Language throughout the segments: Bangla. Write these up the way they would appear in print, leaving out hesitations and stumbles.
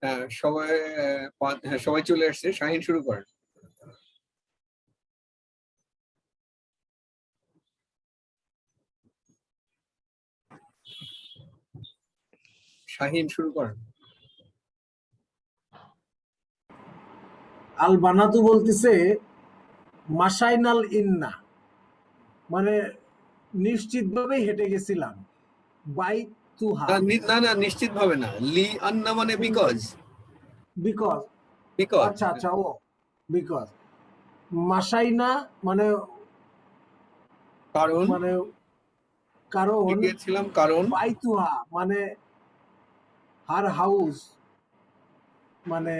হ্যাঁ সবাই হ্যাঁ সবাই চলে আসছে, শাহিন শুরু করেন। শাহিন শুরু করেন। আল বানাতু বলতেছে মাসাইনাল ইন্না, মানে নিশ্চিতভাবে হেঁটে গেছিলাম। বাই তুহা না না নিশ্চিত ভাবে না, লি আন্না মানে বিকজ। বিকজ, বিকজ আচ্ছা আচ্ছা, ও বিকজ মাসাইনা মানে কারণ মানে কারণ গিয়েছিলাম কারণ বাইতুহা মানে হার হাউস, মানে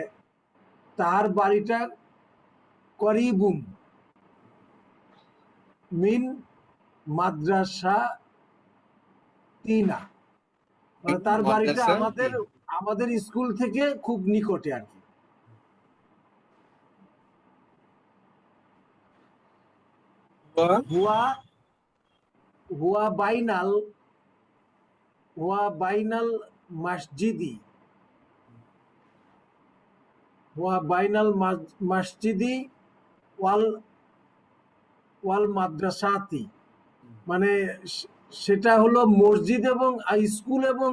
তার বাড়িটা করিবুম মিন মাদ্রাসা তিনা, মানে তার বাড়িটা মাদ্রাসা আমাদের স্কুল থেকে খুব নিকটে আর কি। হুয়া হুয়া বাইনাল মসজিদি মসজিদি ওয়াল মাদ্রাসাতি, মানে সেটা হলো মসজিদ এবং স্কুল এবং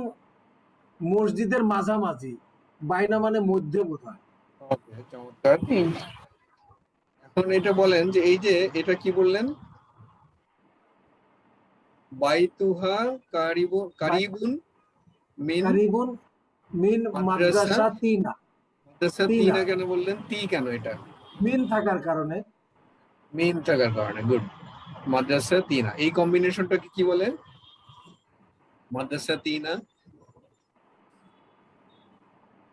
মসজিদের মাঝামাঝি। বাইনা মানে মধ্যে বোধহয়। ওকে চমৎকার। এখন এটা বলেন যে এই যে এটা কি বললেন, বাইতুহা কারিবুন মিন কারিবুন মিন মাদ্রাসা। মাদ্রাসা তিনা। মাদ্রাসা তিনা কেন বললেন, তি কেন এটা? মিন থাকার কারণে। মিন থাকার কারণে, গুড। মাদ্রাসা তিনা, এই কম্বিনেশনটাকে কি বলে? মাদ্রাসা তিনা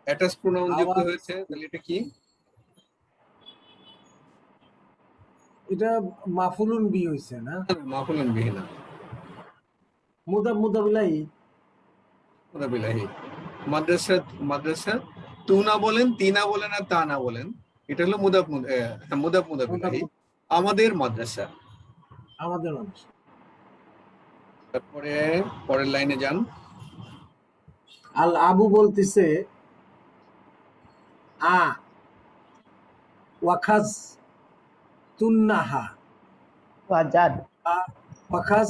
অ্যাটাচ প্রোনাউন যুক্ত আওয়াজ, হয়েছে, তাহলে এটা কি? এটা মাফুলুন বি হইছে না? মাফুলুন বিহি না, মুদাবিলাই। মুদাবিলাহি। মাদ্রাসা মাদ্রাসা তু না বলেন, তিনা বলেন আর তা না বলেন, এটা হলো মুদাবিলাহি। আমাদের মাদ্রাসা, আমাদের মানুষ। তারপরে পরের লাইনে যান। আল আবু বলতেছে আ ওয়াখাজ তুন্নাহা, ওয়াজাদ ওয়াখাজ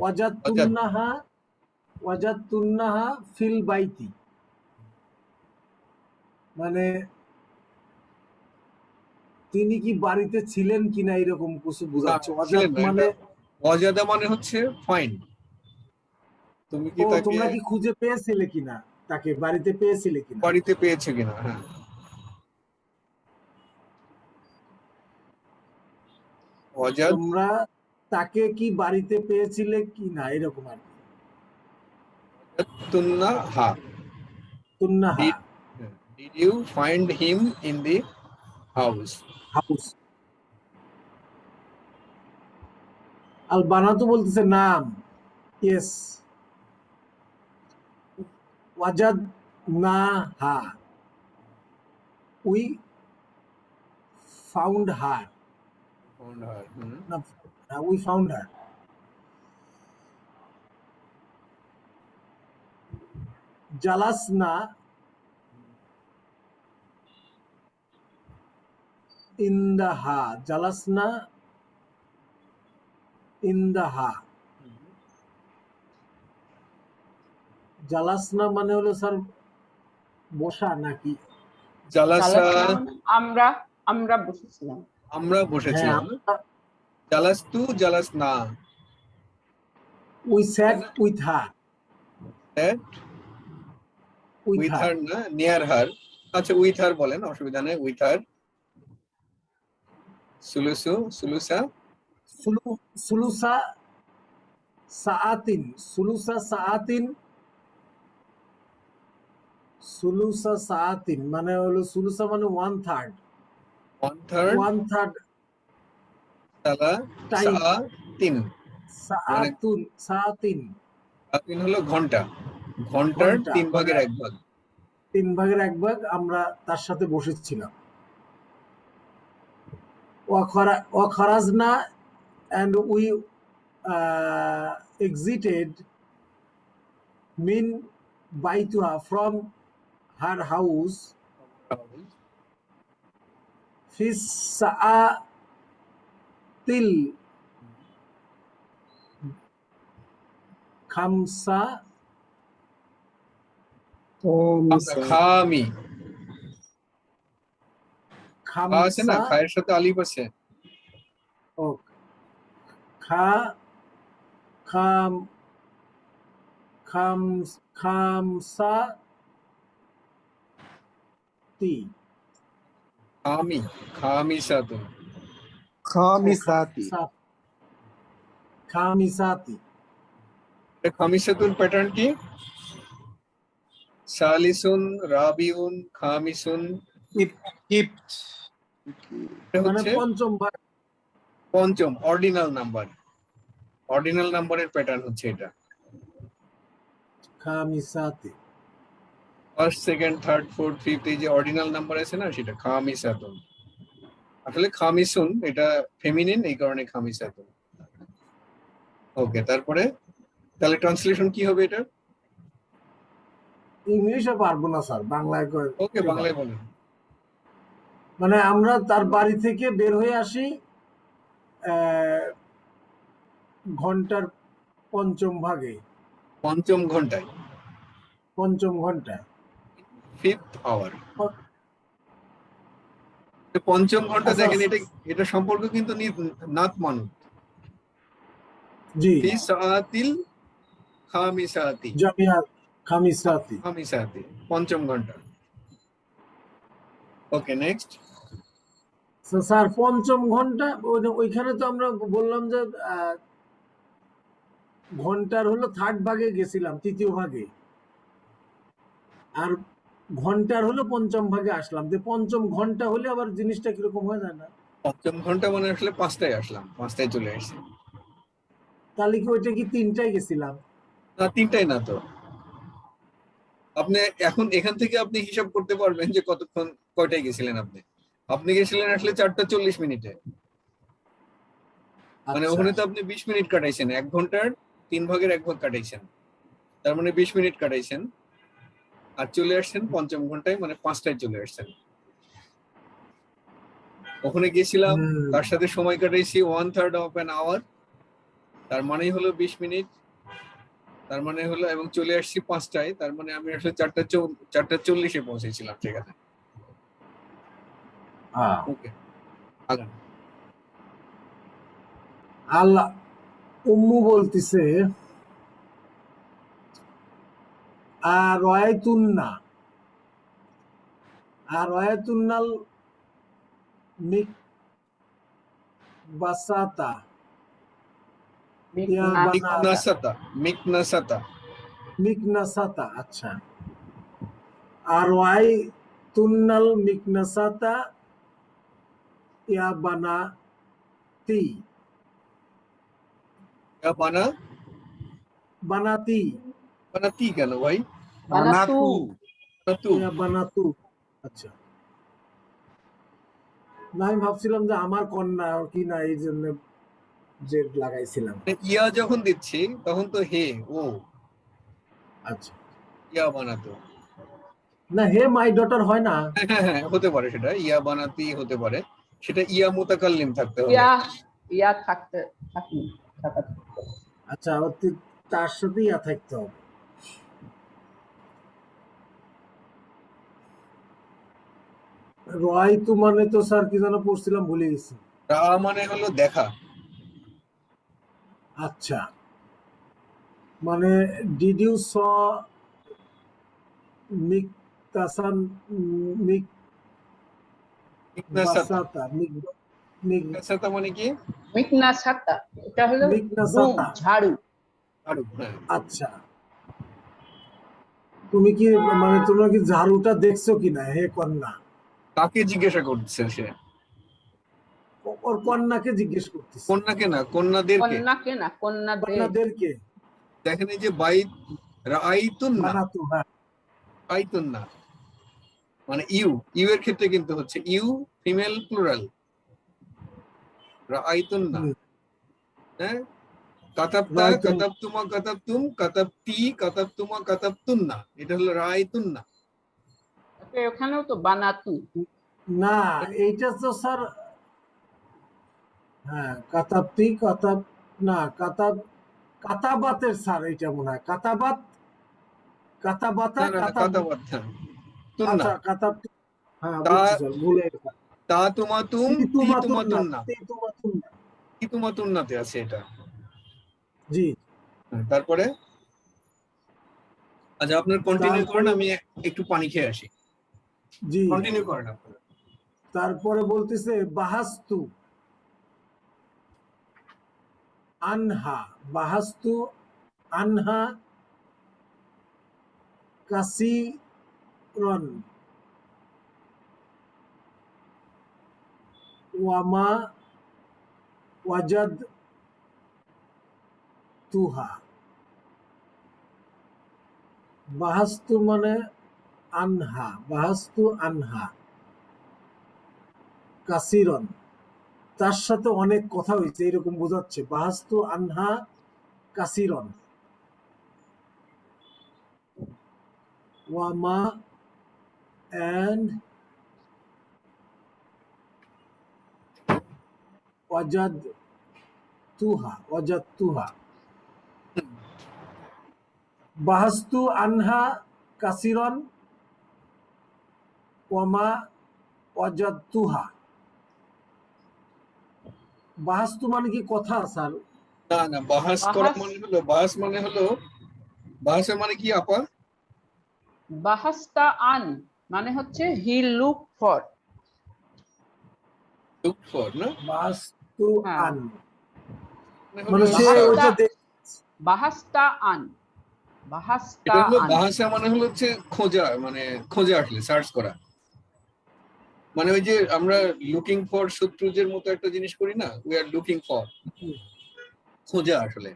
ওয়াজাদ তুন্নাহা, ওয়াজাদ তুন্নাহা ফিল বাইতি, মানে তিনি কি বাড়িতে ছিলেন কিনা এরকম কিছু বোঝাচ্ছে। ওয়াজাদ মানে ওয়াজাদা মানে হচ্ছে ফাইন। তুমি কি তাকে তোমরা কি খুঁজে পেয়েছিলে কিনা, তাকে বাড়িতে পেয়েছিলে কিনা, বাড়িতে পেয়েছে কিনা। হ্যাঁ, ওয়াজাদ তোমরা তাকে কি বাড়িতে পেয়েছিলে কিনা এরকম আর কি। তুন্নাহা, তুন্নাহা did you find him in the house? House. আল বানাতু বলতেছে নাম, ইয়েস। ওয়াজাদ না হা, we found her, Found her. না উই ফাউন্ড হার। জালাসনা ইন্দাহা, জালাসনা ইন্দাহা, জালাসনা মানে হলো স্যার বসা নাকি? জালাসা আমরা আমরা বসেছিলাম, আমরা বসেছিলাম। হ্যাঁ, জালাস্তু জালাসনা, we sat with her, that with her না near her। আচ্ছা with her বলেন, অসুবিধা নেই, with her। সুলুসা সুলুসা সাআতিন, সুলুসা সাআতিন মানে হলো সুলুসা মানে 1/3, 1/3 টাইম। সাআতিন হলো ঘন্টা, ঘন্টার 3 ভাগের 1 ভাগ। 3 ভাগের 1 ভাগ আমরা তার সাথে বসেছিলাম। ওয়াখারাজনা and we exited min বাইতুহা from her house fi sa'atil খামি খা আছে না, খামসা খায়ের সাথে আলিফ আছে। ও খা খাম খাম খামসা তি খামি, খামিসাতুন। خامساتي খামিসাতি খামিসাতুন প্যাটার্ন কি? সালিসুন, রাবিউন, খামিসুন। كبت এটা মানে হচ্ছে পঞ্চম ভাগ পঞ্চম অর্ডিনাল নাম্বার। অর্ডিনাল নাম্বারের প্যাটার্ন হচ্ছে এটা। খামিসাতি first, second, third, fourth, fifth, এই যে অর্ডিনাল নাম্বার আছে না, সেটা খামিসাতুন। আসলে খামিসুন এটা ফেমিনিন, এই কারণে খামিসাতুন। ওকে, তারপরে তাহলে ট্রান্সলেশন কি হবে এটা? ইংলিশে পারবো না স্যার, বাংলায় ওকে, বাংলায় বলেন। মানে আমরা তার বাড়ি থেকে বের হয়ে আসি ঘন্টার পঞ্চম ভাগে, পঞ্চম ঘন্টায়, পঞ্চম ঘন্টা ফিফথ আওয়ার। পঞ্চম ঘন্টা আচ্ছা, দেখেন, এটা এটা সম্পর্ক কিন্তু নাত মানুত। জি ফি সাআতিল খামিসাতি, জামিয়া খামিসাতি। খামিসাতি, পঞ্চম ঘন্টা। ওকে, নেক্সট। স্যার পঞ্চম ঘন্টা ওইখানে তো আমরা বললাম যে ঘন্টার হলো থার্ড ভাগে গেছিলাম, তৃতীয় ভাগে, আর ঘন্টার হলো পঞ্চম ভাগে আসলাম। যে পঞ্চম ঘন্টা হলে আবার জিনিসটা কিরকম হয়ে যায় না? পঞ্চম ঘন্টা মানে আসলে 5টায় আসলাম, 5টায় চলে আসছি। তাহলে কি ওইটা কি 3টায় গেছিলাম? না, 3টায় না তো। আপনি এখন এখান থেকে আপনি হিসাব করতে পারবেন যে কতক্ষণ, কয়টায় গেছিলেন আপনি। আপনি গেছিলেন আসলে 4:40 মানে আচ্ছা, ওখানে তো আপনি 20 মিনিট কাটাইছেন, 1 ঘন্টার 3 ভাগের 1 ভাগ কাটাইছেন, তার মানে 20 মিনিট কাটাইছেন। আর চলে আসছেন পঞ্চম ঘন্টায়, মানে 5টায় চলে আসছেন। ওখানে গেছিলাম, তার সাথে সময় কাটাইছি 1/3 অফ অ্যান আওয়ার, তার মানেই হলো 20 মিনিট, তার মানে হলো, এবং চলে আসছি 5টায়, তার মানে আমি আসলে 4:40 পৌঁছেছিলাম সেখানে। ওকে, আগান। আল্লাহ উম্মু বলতিছে আর রয়াতুন্না, আর রয়াতুন্নাল মিক বাসাতা মিকনাসাতা, মিকনাসাতা। মিকনাসাতা। আচ্ছা, আর রয়াতুন্নাল মিকনাসাতা ইয়া বানাতি, বানা, বানাতি বানাতি কেন ভাই? বানাতু বানাতু। ইয়া বানাতু। আচ্ছা, না আমি ভাবছিলাম যে আমার কন্যা কি না, এই জন্য জেড লাগাইছিলাম। মানে ইয়া যখন দিচ্ছি তখন তো হে, ও। আচ্ছা, ইয়া বানাতো। না হে মাই ডটার হয় না? হ্যাঁ হ্যাঁ হ্যাঁ, হতে পারে, সেটা ইয়া বানাতি হতে পারে, সেটা ইয়া মুতাকাল্লিম থাকতে হবে। ইয়া ইয়া থাকতে থাকি থাকা আচ্ছা, তার সাথে ইয়া থাকতে হবে। রয়তু মানে তো স্যার কি যেন পড়ছিলাম, ভুলে গেছি। রা মানে হলো দেখা। আচ্ছা, মানে ডিড ইউ স মিকতাসান মিক মিকনাসাতা, বাসাতা মিক মিকনাসাতা মানে কি? মিকনা ছাতা, এটা হলো মিকনাসাতা। ঝাড়ু। ঝাড়ু, হ্যাঁ। আচ্ছা, তুমি কি মানে তোমরা কি ঝাড়ুটা দেখছো কিনা হে কন্যা? কাকে জিজ্ঞাসা করছে সে? ওর কন্যাকে জিজ্ঞেস করতেছে। কন্যাকে না, কন্যাদেরকে। কন্যাকে না, কন্যাদের। কন্যাদেরকে। দেখেন এই যে বাইত, রাআইতুন না, বানাতু, হ্যাঁ। আইতুন না, মানে ইউ, ইউ এর ক্ষেত্রে কিন্তু হচ্ছে ইউ ফিমেল প্লুরাল, রাআইতুন না। হুম, হ্যাঁ, কাতাবতা, রায়তুন। কাতাবতুমা, কাতাবতুম, কাতাবতি, কাতাবতুমা, কাতাবতুন্না, এটা হলো রায়তুন্না। ওখানেও তো বানাতু। না, এইটা তো স্যার, হ্যাঁ কাতাবতি, কাতাব, না কাতাব, কাতাবাতের স্যার এইটা মনে হয় কাতাবাত, কাতাবাতা, না না না, কাতাব, কাতাবাত, তুন্না। আচ্ছা কাতাব, হ্যাঁ তা বুঝছি স্যার, ভুলে গেছি। তা তুমাতুম, তি তিতুমাতুন্না, তুমাতুন্না, তিতুমাতুন্না, কি তুমাতুন্নাতে আছে এটা। জি। তারপরে আচ্ছা, আপনার কন্টিনিউ করেন, তারপরে, আমি একটু পানি খেয়ে আসি। জি, কন্টিনিউ করেন আপনারা। তারপরে বলতেছে বাহাস্তু আনহা, বাহাস্তু আনহা কাসিরন ওয়ামা ওয়াজাদ তুহা। বাহাস্তু মানে আনহা, বাহাস্তু আনহা কাসিরন, তার সাথে অনেক কথা হয়েছে এরকম বোঝাচ্ছে। বাহাস্তু আনহা কাসিরন ওয়ামা, and ওয়াজাদ তুহা, ওয়াজাদ তুহা। বাহাস্তু আনহা কাসিরন ওয়ামা ওয়াজাদ তুহা। বাহাস্তু মানে কি কথা স্যার? না না, বাহাস করা বাহাস। মানে হলো, বাহাস মানে হলো, বাহাসের মানে কি আপা? বাহাস্তা আন মানে হচ্ছে he look for. Look for না, বাহাস্তু হ্যাঁ। আন মানে মানে হলো সে search। ওইটা বাহাস্তা আন, বাহাস্তা এটা হলো আন। বাহাসা মানে হলো হচ্ছে খোঁজা, মানে খোঁজা আসলে সার্চ করা। মানে ওই যে আমরা লুকিং ফর শত্রুজের মতো একটা জিনিস করি না, উই আর লুকিং ফর, খোঁজা আসলে।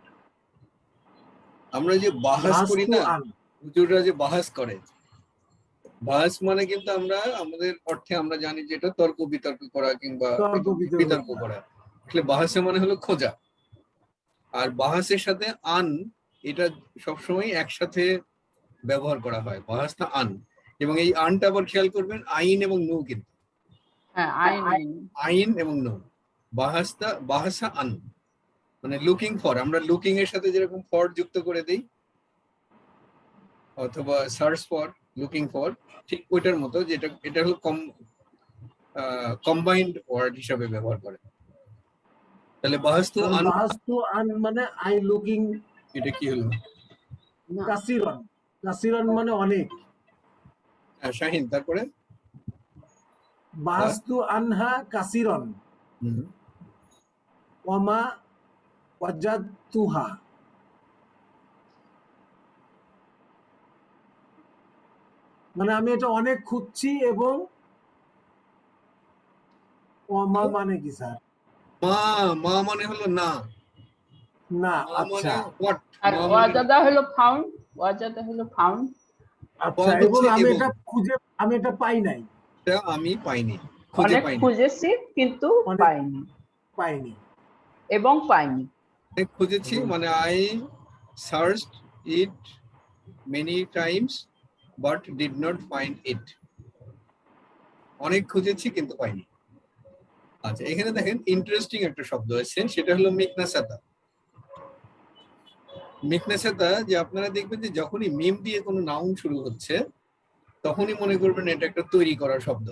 আমরা যে বাহাস করি বাহাস্তু না, আন, হুজুররা যে বাহাস করে, বাহাস মানে কিন্তু আমরা আমাদের অর্থে আমরা জানি যে এটা তর্ক বিতর্ক করা কিংবা তর্ক বিতর্ক বিতর্ক করা। আসলে বাহাসে মানে হলো খোঁজা। আর বাহাসের সাথে আন, এটা সবসময় একসাথে ব্যবহার করা হয়, বাহাসটা আন। এবং এই আনটা আবার খেয়াল করবেন, আইন এবং নৌ, কিন্তু হ্যাঁ, আইন। আইন এবং নৌ। বাহাসটা, বাহাসা আন মানে লুকিং ফর। আমরা লুকিং এর সাথে যেরকম ফর যুক্ত করে দেই, অথবা সার্চ ফর, লুকিং ফর, ঠিক ওইটার মতো, যেটা এটা হলো কম্বাইন্ড ওয়ার্ড হিসাবে ব্যবহার করে। তাহলে বাহাস্তু আন, বাহাস্তু আন মানে আই লুকিং এটা কি হলো? না, কাসিরন, কাসিরন মানে অনেক। হ্যাঁ শাহিন, তারপরে বাহাস্তু আনহা কাসিরন হুম, ওয়ামা ওয়াজাদ তুহা। মানে আমি এটা অনেক খুঁজছি এবং ওয়ামা মানে কি স্যার? মা, মা মানে হলো না, না, মা মানে আচ্ছা হোয়াট, আর মা মানে ওয়াজাদা হলো ফাউন্ড, ওয়াজাদা হলো ফাউন্ড। আচ্ছা, হচ্ছে এবং আমি এবং, এটা খুঁজে, আমি এটা পাই নাই, এটা আমি পাইনি, খুঁজে অনেক পাইনি। খুঁজেছি কিন্তু অনেক পাইনি, পাইনি এবং পাইনি। অনেক খুঁজেছি এবং মানে I searched it many Times but did not find it. অনেক খুঁজেছি কিন্তু পাইনি। আচ্ছা, এখানে দেখেন ইন্টারেস্টিং একটা শব্দ আছে, সেটা হলো মিকনাসাতা। মিকনাসাতা, যে আপনারা দেখবেন যে যখনই মিম দিয়ে কোনো নাউন শুরু হচ্ছে, তখনই মনে করবেন এটা একটা তৈরি করা শব্দ।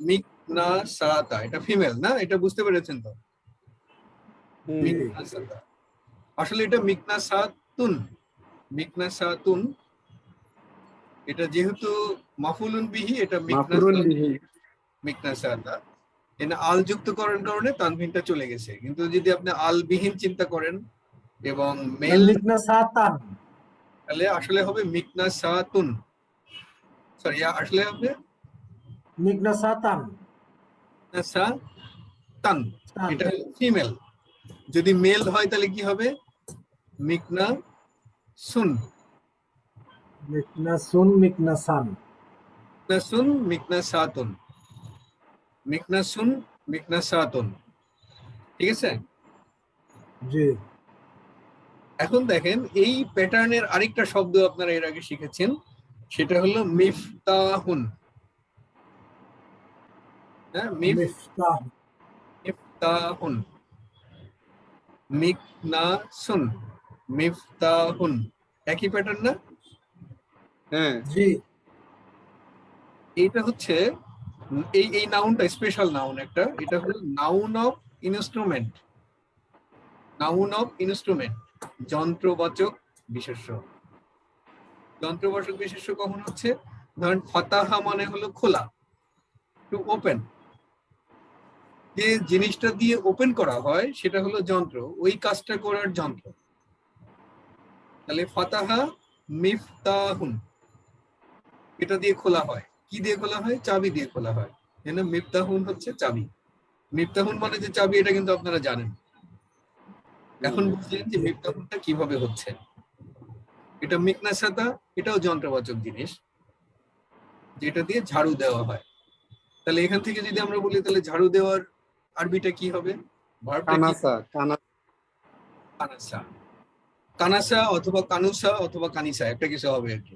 মিকনাসাতা, এটা ফিমেল না, এটা বুঝতে পেরেছেন তো? মিকনাসাতা, আসলে এটা মিকনাসাতুন, মিকনাসাতুন। এটা যেহেতু মাফুলুন বিহি, এটা মিকনাসাতা। এখানে আল যুক্ত করার কারণে তানভিনটা চলে গেছে, কিন্তু যদি আপনি আল বিহীন চিন্তা করেন এবং মেল, মিকনা সাতান, তাহলে আসলে হবে মিকনাসাতুন, সরি আসলে হবে মিকনা সাতান, মিকনাসাতান। এটা ফিমেল। যদি মেল হয় তাহলে কি হবে? মিকনা সুন, মিকনা সুন, মিকনা সান। মিকনাসুন, মিকনাসাতুন, মিকনাসুন, মিকনাসাতুন। ঠিক আছে? জি। এখন দেখেন এই প্যাটার্নের আরেকটা শব্দ আপনারা এর আগে শিখেছেন, সেটা হলো মিফতাহুন। হ্যাঁ, মিফতাহ, মিফতাহুন, মিকনাসুন, মিফতাহুন, একই প্যাটার্ন না? হ্যাঁ, জি, এইটা হচ্ছে এই এই নাউনটা স্পেশাল নাউন একটা, এটা হলো noun of instrument. Noun of instrument, যন্ত্রবাচক বিশেষ্য। যন্ত্রবাচক বিশেষ্য কখন হচ্ছে? ধরেন ফাতাহা মানে হলো খোলা, টু ওপেন। যে জিনিসটা দিয়ে ওপেন করা হয় সেটা হলো যন্ত্র, ওই কাজটা করার যন্ত্র। তাহলে ফাতাহা মিফতাহুন, এটা দিয়ে খোলা হয়। কি দিয়ে খোলা হয়? চাবি দিয়ে খোলা হয়। এজন্য মিফতাহুন হচ্ছে চাবি। মিফতাহুন মানে যে চাবি, এটা কিন্তু আপনারা জানেন। এখন বুঝলেন যে মিফতাহুনটা কিভাবে হচ্ছে। এটা মিকনাসাতা, এটাও যন্ত্রবাচক জিনিস, যেটা দিয়ে ঝাড়ু দেওয়া হয়। তাহলে এখান থেকে যদি আমরা বলি তাহলে ঝাড়ু দেওয়ার আরবিটা কি হবে? ভার্বটা কি? কানাসা, কানাসা। কানাসা অথবা কানুসা অথবা কানিসা, একটা কিছু হবে আর কি।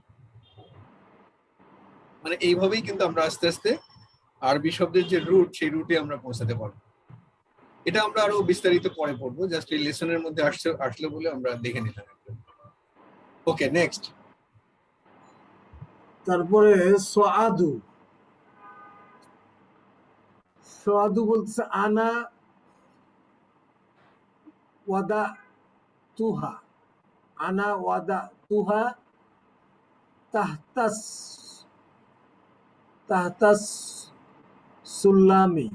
মানে এইভাবেই কিন্তু আমরা আস্তে আস্তে আরবি শব্দের যে রুট, সেই রুটে আমরা পৌঁছাতে পারবো। এটা আমরা আরো বিস্তারিত পরে পড়বো, জাস্ট এই লেসনের মধ্যে আসলে বলে আমরা দেখে নিলাম। ওকে, নেক্সট। তারপরে সোয়াদু। সোয়াদু বলতেছে আনা ওয়াদা তুহা, আনা ওয়াদা তুহা তাহতাস, তাহতাস সুল্লামি,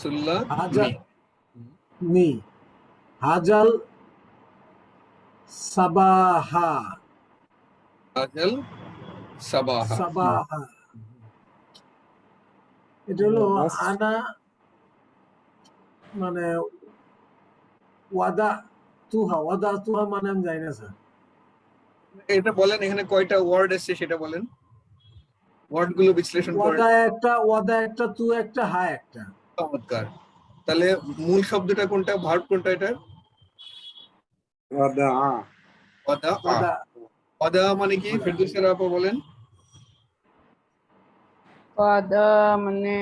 সুল্লা হাজার মি, হাজাল সাবাহা, আজল সাবাহা। সাবাহা। এটা হলো আনা মানে ওয়াদা তুহা, ওয়াদা তুহা মানে আমি জানি না স্যার। এটা বলেন, এখানে কয়টা ওয়ার্ড এসছে সেটা বলেন, ওয়ার্ড গুলো বিশ্লেষণ করেন। ওয়াদা একটা, তু একটা, হা একটা। চমৎকার। তাহলে মূল শব্দটা কোনটা, ভার্ব কোনটা এটা? ওয়াদা, ওয়াদা। ওয়াদা, ওয়াদা মানে কি? ওয়াদা। ফেরদৌসের আপা বলেন। ওয়াদা মানে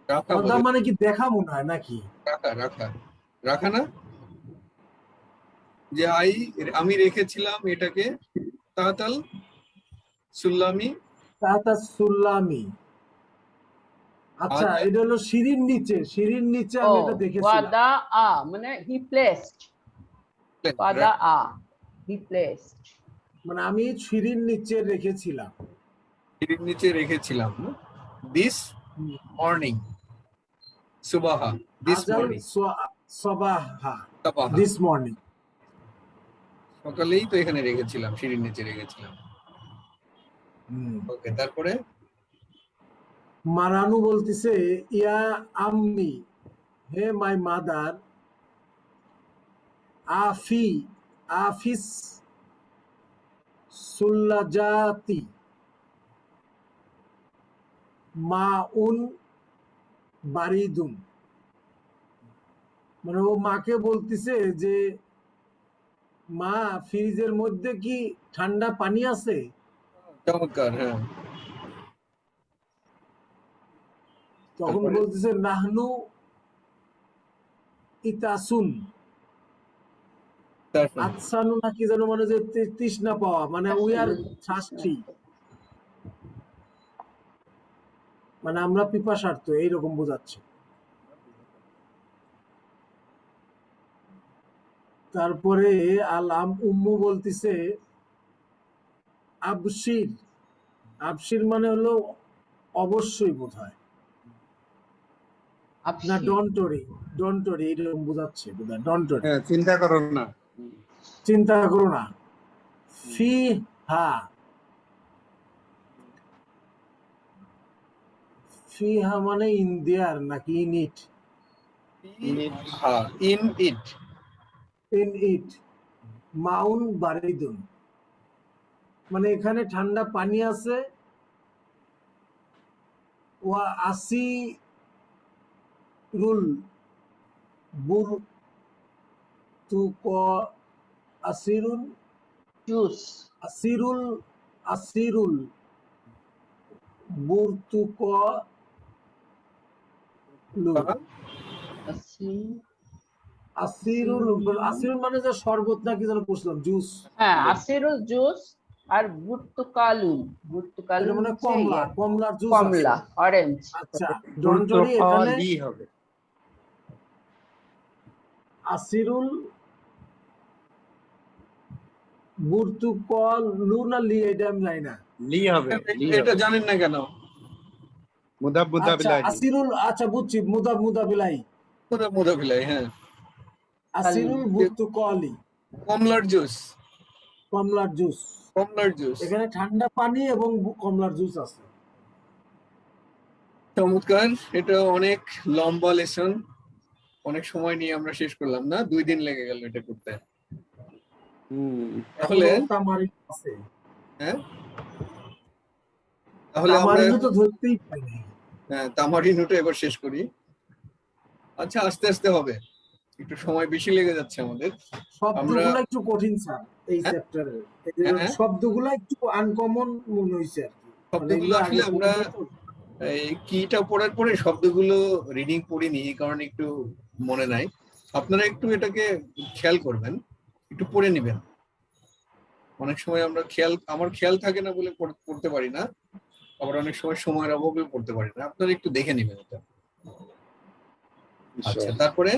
রাখা ওয়াদা বলে। মানে কি দেখা মনে হয় নাকি? রাখা, রাখা, রাখা না? যে আমি রেখেছিলাম এটাকে তাতাল সুল্লামি তাহতা সুল্লামি। আচ্ছা, আজল। এটা হলো সিঁড়ির নিচে, সিঁড়ির নিচে ও আমি এটা দেখেছিলাম। ওয়াদা মানে হি প্লেসড, ওয়াদা হি প্লেসড। মানে আমি সিঁড়ির নিচে রেখেছিলাম। সিঁড়ির নিচে রেখেছিলাম দিস মর্নিং, সুবাহা, দিস হাজাল মর্নিং, সবাহা, সাবাহা, দিস মর্নিং। সকালেই তো এখানে রেখেছিলাম, সিঁড়ির নিচে রেখেছিলাম। ওকে, তারপরে মারানু বলতেছে ইয়া আম্মি, হে মাই মাদার, আফি, আফিস সুল্লাজাতি মাউন বারিদুন। মানে ও মাকে বলতেছে যে মা, ফ্রিজের মধ্যে কি ঠান্ডা পানি আছে? চমৎকার। হ্যাঁ, তখন তারপরে বলতেছে নাহনু ইতাসুন, তারপরে আতসানু নাকি যেন, মানে যে তৃষ্ণা পাওয়া, মানে উই আর থার্স্টি, মানে আমরা পিপাসার্থ, এইরকম বোঝাচ্ছে। তারপরে আলাম উম্মু বলতেছে আবশির, আবশির মানে হলো অবশ্যই বোধ হয়, না ডন্টরি, ডন্টরি এরকম বোঝাচ্ছে বোধ হয়, ডন্টরি, হ্যাঁ, চিন্তা করো না। চিন্তা করো না। ফি হা, ফি হা মানে ইন দেয়ার নাকি ইন ইট? হ্যাঁ, ইন ইট। ইন ইট মাউন বারিদুন, মানে এখানে ঠান্ডা পানি আছে। ওয়া আসি রুল বুর তু ক আসিরুল juice, আসিরুল আসিরুল বুরতুক লু asin, আসিরুল আসিরুল মানে যে শরবত না কি যেন করছিলাম জুস হ্যাঁ আসিরুল জুস আর বুর্তুকালুন এটা মানে হচ্ছে কমলা ইয়ে, কমলার জুস কমলা অরেঞ্জ। আচ্ছা ডনজরি এখানে লি হবে আসিরুল বুর্তুকল লু না লি এটা আমি জানি না লি হবে লি এটা হবে জানেন না কেন? মুদাব আচ্ছা মুদাবিলাহি আসিরুল আচ্ছা বুঝছি মুদা মুদা বিলাই মুদাফিলাই, হ্যাঁ। আসিরুল বুর্তুকলি কমলার জুস, কমলার জুস কমলার জুস। এখানে ঠান্ডা পানি এবং কমলার জুস আছে চমৎকার। এটা অনেক লম্বা লেসন, অনেক সময় নিয়ে আমরা শেষ করলাম না, 2 দিন লেগে গেল এটা করতে। তাহলে এখনো তামারিন আছে হ্যাঁ, তাহলে আমরা তামারিনও তো এখন ধরতেই পাই নাই তামারিনুটা এবার শেষ করি। আচ্ছা, আস্তে আস্তে হবে, একটু সময় বেশি লেগে যাচ্ছে আমাদের। শব্দগুলো একটু কঠিন স্যার এই হ্যাঁ চ্যাপ্টারে হ্যাঁ হ্যাঁ, শব্দগুলো একটু আনকমন মনে হয়েছে আর কি মানে শব্দগুলো এগুলো আসলে আগে আমরা পড়িনি তো। এই কিটা পড়ার পরে শব্দগুলো রিডিং পড়িনি, এই কারণে একটু মনে নাই। আপনারা একটু এটাকে খেয়াল করবেন, একটু পড়ে নেবেন। অনেক সময় আমরা আমার খেয়াল থাকে না বলে পড়তে পারি না, আবার অনেক সময় সময়ের অভাবে পড়তে পারি না। আপনারা একটু দেখে নেবেন এটা। আচ্ছা, তারপরে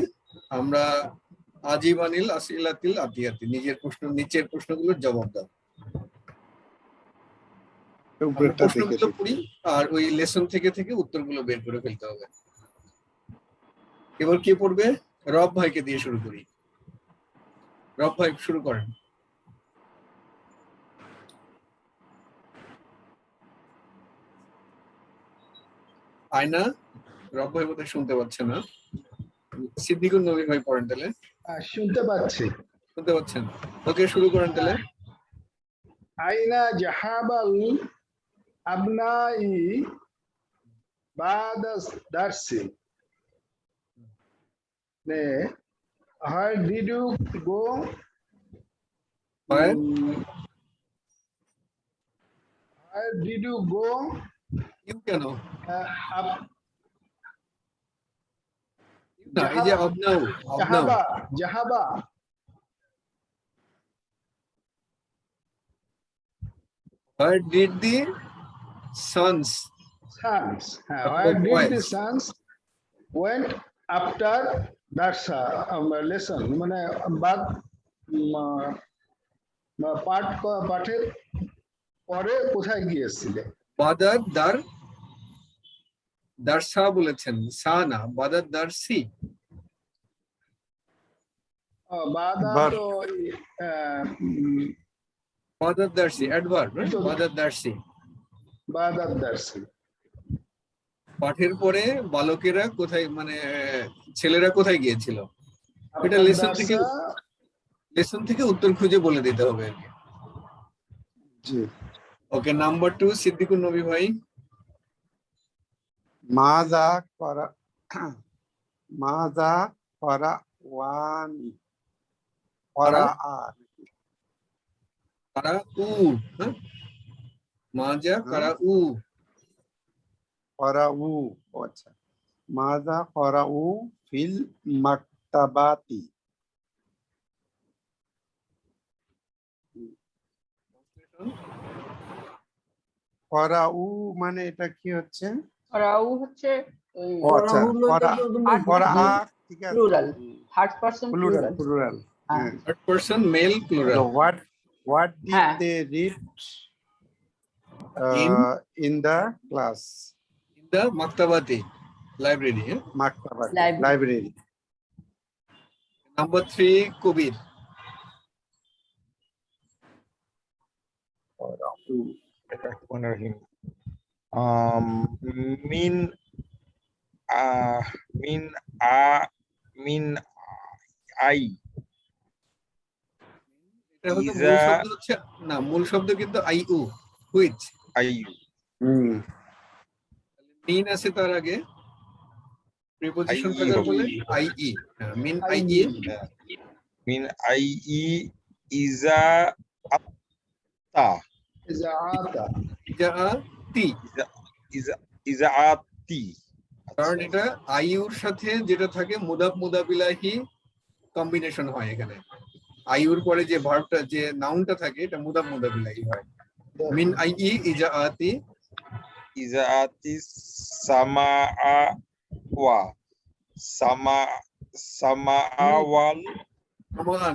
আমরা আজিব আনিল আসিলাতিল আতিয়াতি, নিচের প্রশ্নগুলোর জবাব দাও। আমরা উপরেরটা দেখে প্রশ্নগুলো দেখি। পড়ি আর ওই লেসন থেকে থেকে উত্তরগুলো বের করে ফেলতে হবে। এবার কে পড়বে? রব ভাইকে দিয়ে শুরু করি। রব ভাই শুরু করেন। আয়না, রব ভাই বোধহয় শুনতে পাচ্ছে না। সিদ্দিকুর নবী ভাই পড়েন তাহলে। শুনতে পাচ্ছি। শুনতে পাচ্ছেন? ওকে, শুরু করেন তাহলে। আইনা জাহাবাল আবনাই বাদা দারসি নে where did you go হয় where did you go you কেন? up না, এই যে অবনাও, অবনাও। jahaba jahaba Where did the sons sons of where the did the boys? sons went after darsa lesson মানে বাদ পাঠের পরে কোথায় গিয়েছিলে বাদার দার, দারসা বলেছেন, সা না, বাদার দারসি। বাদা বার। তো বাদার দারসি অ্যাডভার্ব, বাদার দারসি। বাদার দার্সি পাঠের পরে বালকেরা কোথায়, মানে ছেলেরা কোথায় গিয়েছিল, এটা লেসন থেকে উত্তর খুঁজে বলে দিতে হবে আর কি। জি। ওকে, নাম্বার 2 সিদ্দিকুর নবী ভাই। মাজা করা মাজা করা ওয়ানি করা আর কারা উ, হ্যাঁ, মাজা কারা উ। করা উ, আচ্ছা। মাজা করা উ ফিল মাকতাবাতি। করা উ মানে এটা কি হচ্ছে? রাউ হচ্ছে ওই ও আচ্ছা, করা করা ঠিক আছে, plural, third person plural plural. Plural. হ্যাঁ। Third person male plural. So what did হ্যাঁ। they read In? in the class? In the মাকতাবাতি, library. Maktabat, Library. library. Number 3 কবির। min min I এটা হলো মূল ইজা- শব্দ হচ্ছে, না মূল শব্দ কিন্তু আই উ, হুইচ। I মিন আছে তার আগে, প্রিপজিশন IE কাকে হবে। বলে? আইই। মিন আইই মিন আইই ইজা আত্তা إذاعات ইজাআতি, ইজাআতি। কারণ আচ্ছা এটা আইউর সাথে যেটা থাকে মুদাফ মুদাফিলাহি কম্বিনেশন হয় এখানে। আইউর পরে যে ভার্বটা যে নাউনটা থাকে এটা মুদাফ মুদাফিলাহি হয়। মিন আইই ইজাআতি ইজাআতি সামাআ ওয়া সামাআওয়াল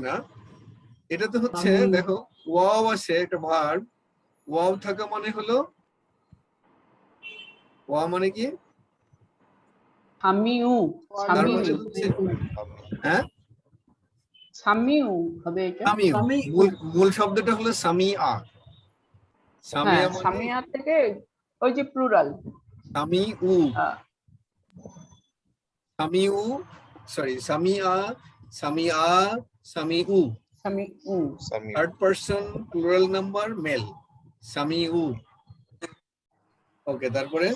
না, এটা তো হচ্ছে আমি- দেখো ওয়াও আছে একটা ভার্ব, ওয়াও থাকা মানে হলো ওয়া মানে কি? সামিউ তার সামিউ মানে হচ্ছে হ্যাঁ সামিউ হবে এটা। সামিউ। সামি- মূল শব্দটা হলো সামিআ। সামিয়া হ্যাঁ মানে সামিয়া থেকে ওই যে প্লুরাল সামিউ, সামিউ, সরি সামিআ, সামিআ, সামিউ, সামিউ সামিউ third person plural number male, সামিউ। ওকে, তারপরে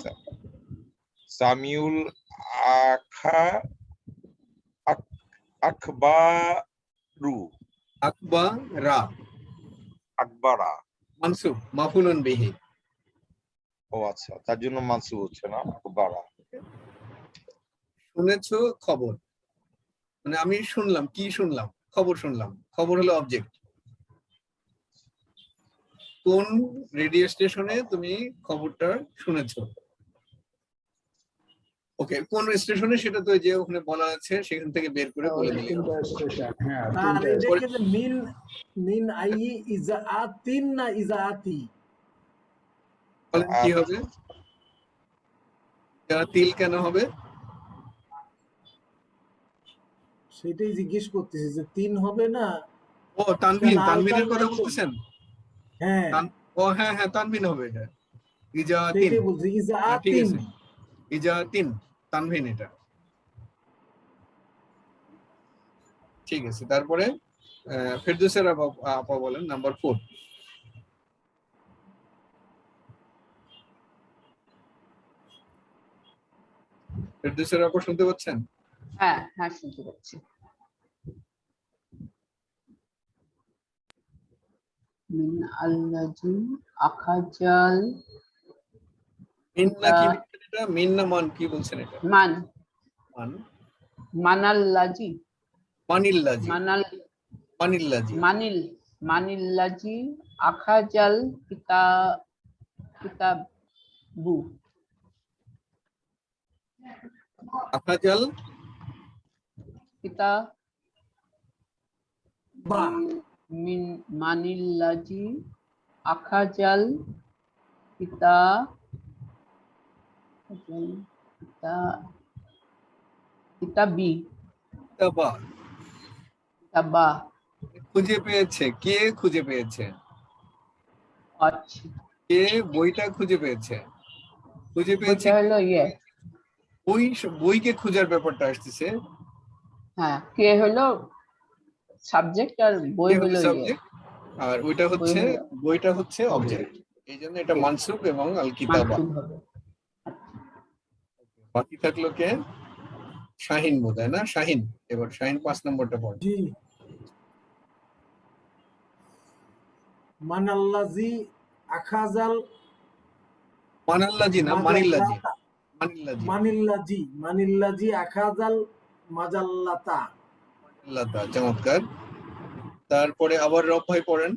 সামিউল আখা আকবারু আকবারা আকবারা। মানসুব মাফুলুন বিহি। ও আচ্ছা, তার জন্য মানসুব হচ্ছে না আকবারা। শুনেছো খবর, মানে আমি শুনলাম, কি শুনলাম? খবর শুনলাম। খবর হলো অবজেক্ট। কোন রেডিও স্টেশনে তুমি খবরটা শুনেছো? ওকে, কোন স্টেশনে সেটা তো যে ওখানে বলা আছে সেখান থেকে বের করে বলে দিলে হবে। তিনটা স্টেশন, হ্যাঁ আর তিনটা এটাকে যে মিন মিন আইই ইজাআতিন না ইজাআতি? বলেন কি হবে? তিল কেন হবে? সেটাই জিজ্ঞেস করতেছি যে 3 হবে না? ও তানভিন, কারণ তানভিনের কথা alternate- বলতেছেন? হ্যাঁ ও হ্যাঁ হ্যাঁ, তানভিন হবে এটা। ইজাতিন, সেটাই বলছি ঠিক ইজাআতিন। আছে, ইজাতিন তানভিন এটা। ঠিক আছে, তারপরে ফেরদৌসের আপা বলেন নাম্বার 4। ফেরদৌসের আপা শুনতে পাচ্ছেন? হ্যাঁ হ্যাঁ শুনতে পাচ্ছি। মিন আল্লাজি আখাজাল মিন না কি বলছেন এটা? মিন না মান কি বলছেন এটা? মান মান, মানাল্লাজি মানিল্লাজি, মানাল মানিল্লাজি, মানিল্লাজি আখাজাল কিতাবু আখাজাল কিতা বা মিন মানিল্লাজি আখাজাল কিতা কিতাবি কিতাবা। কিতাবা। খুঁজে পেয়েছে, কে খুঁজে পেয়েছে? আচ্ছা কে বইটা খুঁজে পেয়েছে? খুঁজে পেয়েছে ওটা হলো ইয়ে, বইকে খোঁজার ব্যাপারটা আসতেছে। হ্যাঁ কে হলো সাবজেক্ট আর বই কে হলো হলো ইয়ে, সাবজেক্ট আর ওইটা হচ্ছে হলো- বইটা হচ্ছে অবজেক্ট। এই জন্য এটা মানসুব এবং আল কিতাবা। মানসুব হবে। বাকি থাকলো কে? শাহিন বোধ হয় না? শাহিন, এবার শাহিন 5 নম্বরটা পড়। জি। মানাল্লাজি আখাজাল মানাল্লাজি না, মানিল্লাজি, মানিল্লাজি, মানিল্লাজি আখাজাল মাজাল্লাতা। মানিল্লাতা। চমৎকার। তারপরে আবার রব ভাই পড়েন।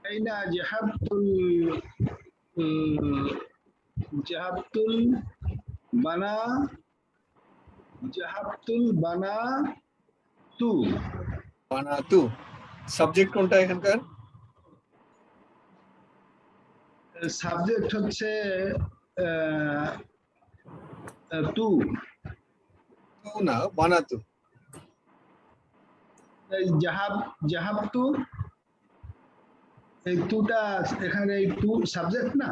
أين ذهبت البنا তু। বানাতু, সাবজেক্ট কোনটা এখানকার? সাবজেক্ট হচ্ছে তু। তু না, বানাতু। জাহাবতু, এই তুটা এখানে এই তু সাবজেক্ট না?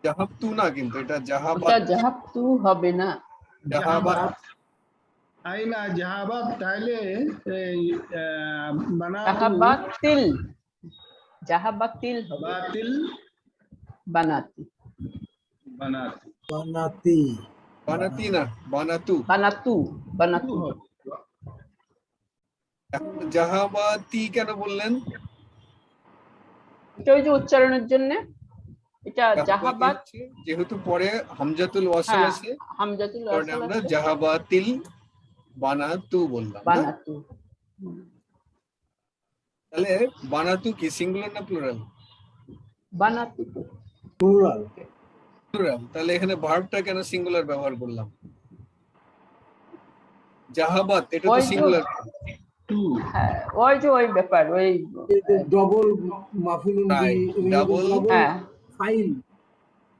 জাহাবতু না, কিন্তু এটা ওটা জাহাবাত। জাহাবতু হবে না, জাহাবাত, আইনা জাহাবাত, তাহলে এই বানাতু জাহাবাতিল হবে, বাতিল বানাতি। বানাতু। বানাতি বানাতি না, বানাতু। বানাতু, বানাতু। এখন জাহাবাতি কেন বললেন? এটা ওই যে উচ্চারণের জন্য, এটা জাহাবাতি জাহাবাত। হচ্ছে যেহেতু পরে হামজাতুল ওয়াসল হ্যাঁ, আছে, হামজাতুল কারণে ওয়াসল আমরা আছে, জাহাবাতিল বানাতু বললাম না? বানাতু। তাহলে বানাতু কি সিঙ্গুলার না প্লুরাল? বানাতু তো। প্লুরাল। প্লুরাল। তাহলে এখানে ভার্বটা কেন সিঙ্গুলার ব্যবহার করলাম? জাহাবাত এটা তো ওই যে, সিঙ্গুলার। হ্যাঁ, ওই যে ওই ব্যাপার, ওই ডবল মাফুলুন Right, double, ডবল হ্যাঁ, ফাইল।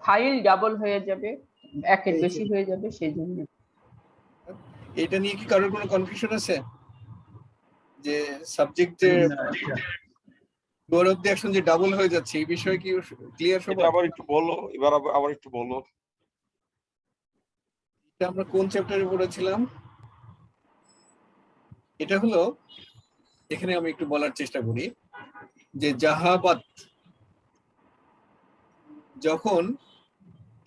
ফাইল ডাবল হয়ে যাবে, একের এই বেশি যে। হয়ে যাবে, সেই জন্য। এটা নিয়ে কি কারোর কোনো কনফিউশন আছে যে সাবজেক্ট যে ডোর অফ দি অ্যাকশন যে ডাবল হয়ে যাচ্ছে এই বিষয়ে কি ক্লিয়ার এটা সবার? আবার একটু বলো, এবার আবার একটু বলো। এটা আমরা কোন চ্যাপ্টারে পড়েছিলাম? এটা হলো, এখানে আমি একটু বলার চেষ্টা করি যে জাহাবাত যখন,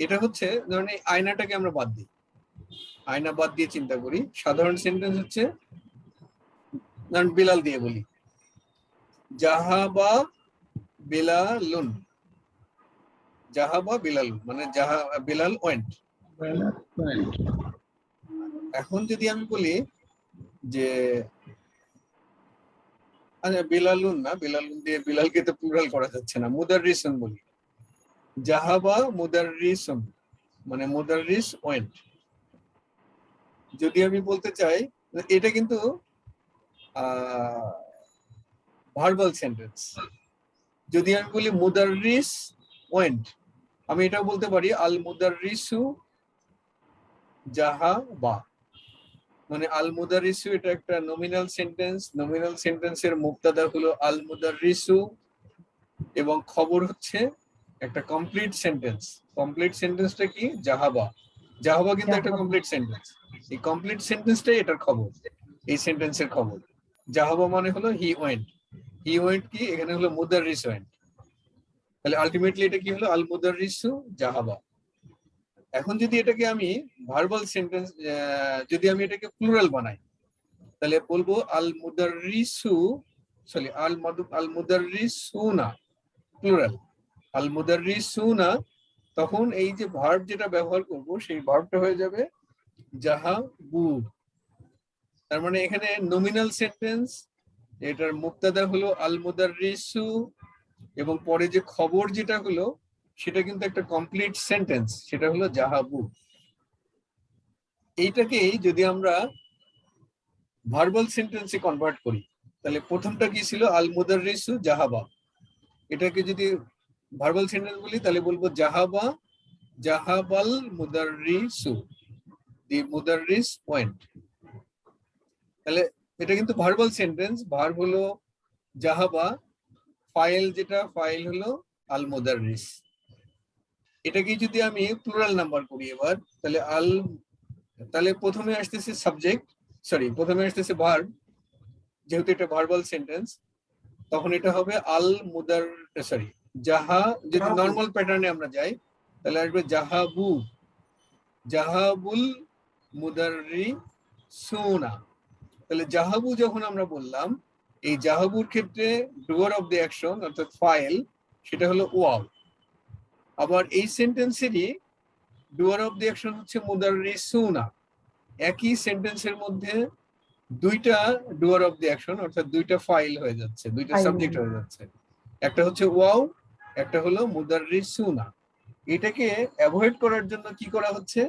এটা হচ্ছে ধরেন এই আয়নাটাকে আমরা বাদ দিই, আয়না বাদ দিয়ে চিন্তা করি, সাধারণ সেন্টেন্স হচ্ছে ধরেন বিলাল দিয়ে বলি, জাহাবা বিলালুন, জাহাবা বিলালুন মানে বিলাল ওয়েন্ট। এখন যদি আমি বলি যে আচ্ছা বিলালুন না, বিলালুন দিয়ে বিলালকে তো প্লুরাল করা যাচ্ছে না, মুদাররিসুন বলি, জাহাবা মুদাররিসুন মানে মুদাররিস ওয়েন্ট। যদি আমি বলতে চাই, এটা কিন্তু ভার্বাল সেন্টেন্স। যদি আমি বলি মুদাররিস ওয়েন্ট, আমি এটাও বলতে পারি আল মুদাররিসু জাহাবা, মানে আল মুদাররিসু এটা একটা নমিনাল সেন্টেন্স, নমিনাল সেন্টেন্সের মুক্তাদা হলো আল মুদাররিসু এবং খবর হচ্ছে একটা কমপ্লিট সেন্টেন্স। কমপ্লিট সেন্টেন্সটা কি? জাহাবা। জাহাবা কিন্তু একটা কমপ্লিট সেন্টেন্স, এই কমপ্লিট সেন্টেন্সটাই এটার খবর, এই সেন্টেন্সের খবর। জাহাবা মানে হলো হি ওয়েন্ট, হি ওয়েন্ট কি এখানে হলো মুদাররিস ওয়েন্ট, তাহলে আলটিমেটলি এটা কি হলো? আল মুদাররিসু জাহাবা। এখন যদি এটাকে আমি ভার্বাল সেন্টেন্স, যদি আমি এটাকে প্লুরাল বানাই তাহলে বলবো আল মুদাররিসু, সরি আল মুদাররিসুনা, প্লুরাল আল মুদাররিসুনা। তখন এই যে ভার্ব যেটা ব্যবহার করব সেই ভার্বটা হয়ে যাবে জাহাবু। তার মানে এখানে নমিনাল সেন্টেন্স, এটার মুক্তাদা হলো আল মুদাররিসু এবং পরে যে খবর যেটা হলো সেটা কিন্তু একটা কমপ্লিট সেন্টেন্স, সেটা হলো জাহাবু। এইটাকেই যদি আমরা ভার্বাল সেন্টেন্সে কনভার্ট করি তাহলে প্রথমটা কি ছিল? আল মুদাররিসু জাহাবা। এটাকে যদি ভার্বাল সেন্টেন্স বলি তাহলে বলবো জাহাবা জাহাবাল মুদাররিসু, দি মুদাররিস ওয়েন্ট। তাহলে এটা কিন্তু ভার্বাল সেন্টেন্স, ভার্ব হলো জাহাবা, ফাইল যেটা ফাইল হলো আল মুদাররিস। এটাকে যদি আমি প্লুরাল নাম্বার করি এবার, তাহলে তাহলে প্রথমে আসতেছে সাবজেক্ট, সরি প্রথমে আসতেছে ভার্ব, যেহেতু এটা ভার্বাল সেন্টেন্স তখন এটা হবে আল মুদার, সরি জাহা, যদি জাহাবু। নর্মাল প্যাটার্নে আমরা যাই তাহলে আসবে জাহাবু, জাহাবুল মুদাররিসুনা। তাহলে জাহাবু যখন আমরা বললাম, এই জাহাবুর ক্ষেত্রে ডুয়ার অফ দি অ্যাকশন অর্থাৎ ফাইল সেটা হলো ওয়াও। আবার এই সেন্টেন্সেরই ডুয়ার অফ দি অ্যাকশন হচ্ছে মুদাররিসুনা। একই সেন্টেন্সের মধ্যে দুইটা ডুয়ার অফ দি অ্যাকশন অর্থাৎ দুইটা ফাইল হয়ে যাচ্ছে, দুইটা সাবজেক্ট হয়ে যাচ্ছে, একটা হচ্ছে ওয়াও, একটা হলো মুদাররিসুনা। এটাকে অ্যাভয়েড করার জন্য কি করা হচ্ছে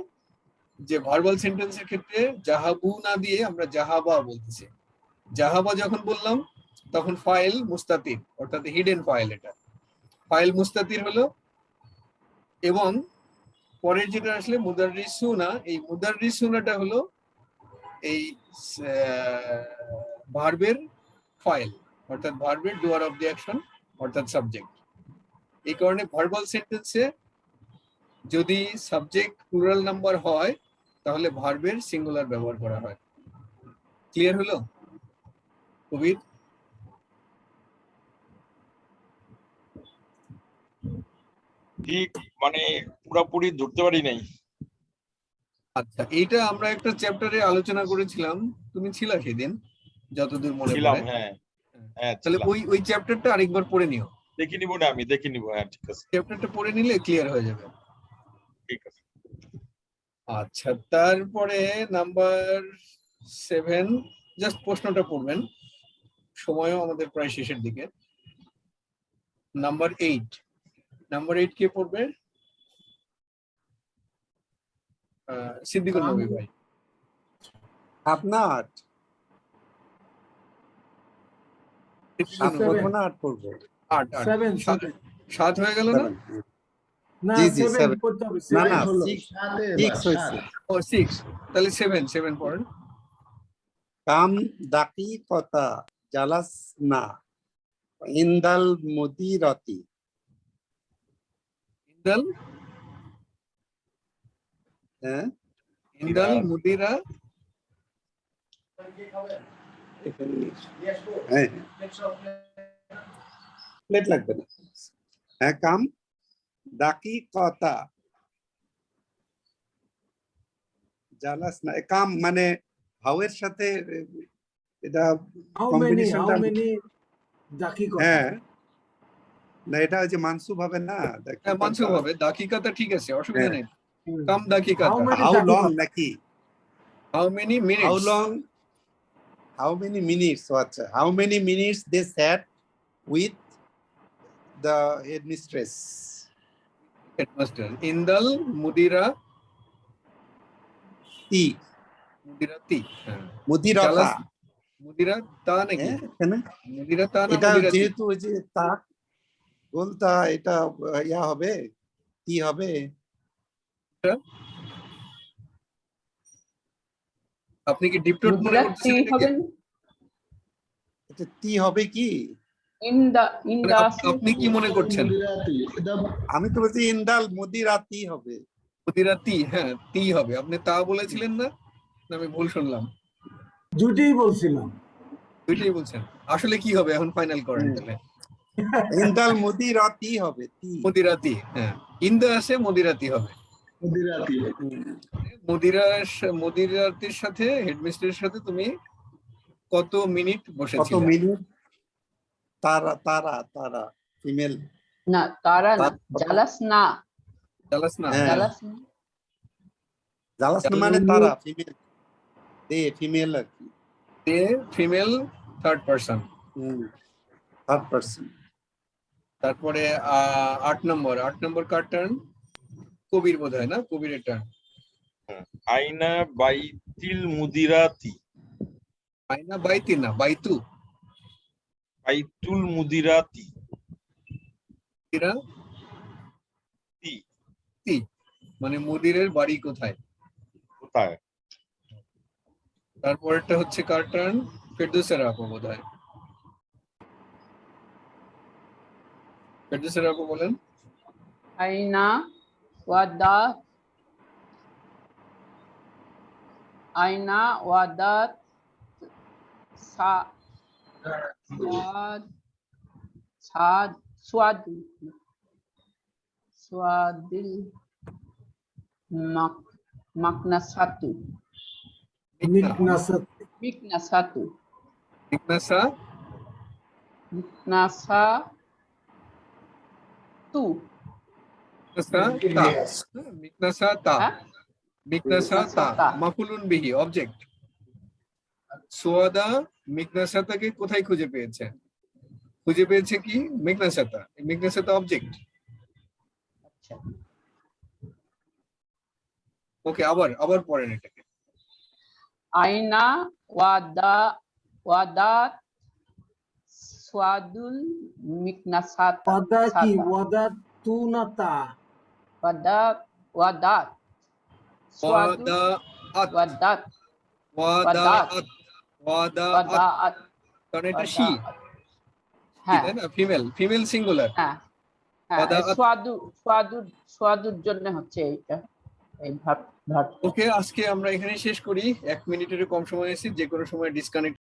যে ভার্বাল সেন্টেন্সের ক্ষেত্রে জাহাবু না দিয়ে আমরা জাহাবা বলতেছি। জাহাবা যখন বললাম তখন ফাইল মুস্তাতির অর্থাৎ হিডেন ফাইল, এটা ফাইল মুস্তাতির হলো, এবং পরের যেটা আসলে মুদাররিসুনা, এই মুদাররিসুনাটা হলো এই ভার্বের ফাইল অর্থাৎ ভার্বের ডুয়ার অফ দি অ্যাকশন অর্থাৎ সাবজেক্ট। এই কারণে ভার্বাল সেন্টেন্সে যদি সাবজেক্ট প্লুরাল নাম্বার হয় তাহলে ভার্বের সিঙ্গুলার ব্যবহার করা হয়। ক্লিয়ার হলো কবির? ঠিক মানে পুরাপুরি ধরতে পারি নাই। আচ্ছা, এইটা আমরা একটা চ্যাপ্টারে আলোচনা করেছিলাম, তুমি ছিলা সেদিন যতদূর মনে ছিলাম, পড়ে। হ্যাঁ হ্যাঁ তাহলে ছিলাম। ওই চ্যাপ্টারটা আরেকবার পড়ে নিও, দেখে নিব না, আমি দেখে নিব। হ্যাঁ ঠিক আছে, চ্যাপ্টারটা পড়ে নিলে ক্লিয়ার হয়ে যাবে। ঠিক আছে। আচ্ছা, তারপরে নাম্বার 7, জাস্ট প্রশ্নটা পড়বেন, সময়ও আমাদের প্রায় শেষের দিকে। নাম্বার 8 কে পড়বে? সিদ্দিকুল নবী ভাই। আপনার আট, সাত সিদ্দিকুল নবী। পড়বো না আট পড়বো? 8 সেভেন 7 হয়ে গেল না? 7 না জি, জি, 7 seven। করতে হবে, না 7 না হলো। 6 সাথে 6 এবার, হয়েছে। ও 6, তাহলে 7 পড়েন। কাম দাকিকতা জালাস না ইন্দাল মুদিরতি। ইন্দাল হ্যাঁ, মুদিরা। হ্যাঁ প্লেট লাগবে না। হ্যাঁ, কাম দাকিকতা জালাস না, কাম মানে হাউয়ের সাথে এটা হাউ কম্বিনেশনটা। মেনি দাকিকতা। হ্যাঁ, না এটা ওই যে মানসুব হবে না, হ্যাঁ, মানসুব হবে, দাকিকাতা ঠিক আছে, অসুবিধা হ্যাঁ। নেই। কাম দাকিকাতা, How many হাউ লং দাকিকতা? নাকি how many how minutes? Long, how many minutes. আচ্ছা, how many minutes they sat with the headmistress. Headmaster. ইন্দাল মুদিরা তি মুদিরাতি। হ্যাঁ, মুদিরতা। জালাস মুদিরা তা নাকি? হ্যাঁ, এখানে মুদিরা তা না এটা মুদিরাতি? যেহেতু ওই যে তা বলতা, এটা ইয়া হবে, তি হবে। আপনি কি ডিপটোট মনে মুদিরাতি করতেছেন হবে নাকি? এটা তি হবে কি? ইন দা মানে আপনি কি মনে করছেন? মুদিরাতি, এটা আমি তো বলছি ইন্দাল মুদিরাতি হবে। মুদিরাতি, হ্যাঁ তি হবে। আপনি তা বলেছিলেন না? না আমি ভুল শুনলাম? দুটোই বলছিলাম। দুইটাই বলছেন। আসলে কি হবে এখন ফাইনাল করেন তাহলে? ইন্দাল মুদিরাতি হবে, তি। মুদিরাতি, হ্যাঁ। ইন্দা আছে, মুদিরাতি হবে। মুদিরাতি। মুদিরাতির সাথে হেডমিস্ট্রেসের সাথে তুমি কত মিনিট কত বসেছিলে? মিনিট? তারা তারা তারা ফিমেল। না তারা না, তার- জালাস না, জালাস না? হ্যাঁ। জালাস না। জালাস না মানে তারা ফিমেল, দে ফিমেল আর কি। They female third person. Third person. তারপরে 8 নম্বর কার টার্ন? কবির বোধ হয় না? কবিরের টার্ন। আইনা বাইতিল মুদিরাতি, আইনা বাইতি না, বাইতু। বাইতুল মুদিরাতি এরা তি, তি, মানে মুদিরের বাড়ি কোথায়? কোথায়? তারপরেরটা হচ্ছে কার টার্ন? ফেরদৌসের আপু বোধ হয়। ফেরদৌসের আপু বলেন। আইনা ওয়াদাত, আইনা ওয়াদাত সাদ সাদ সোয়াদিল মাকনাসাতু মিকনাসাত। মিকনাসাতু মিকনাসা মিকনাসাতু। মিকনাসা তা। হ্যাঁ, মিকনাসা তা তা। মাফুলুন বিহি, অবজেক্ট। সোয়াদা মিকনাসাতাকে কোথায় খুঁজে পেয়েছে? খুঁজে পেয়েছে কি? মিকনাসাতা। মিকনাসাতা অবজেক্ট। আচ্ছা। ওকে, আবার পড়েন এটাকে। আইনা ওয়াদাত সোয়াদুল মিকনাসাতা। ওয়াদা কি? ওয়াদা তু না তা? ওয়াদাত সোয়াদুল ওয়াদাআত ওয়াদাত ওয়াদাআত কারণ এটা শি, হ্যাঁ তাই না? Female singular. হ্যাঁ হ্যাঁ, ওয়াদাআত। সোয়াদুর জন্য হচ্ছে এইটা, এই ভাব। ওকে, আজকে আমরা এখানে শেষ করি। 1 মিনিটেরও কম সময় আছে, যে কোনো সময় ডিসকানেক্ট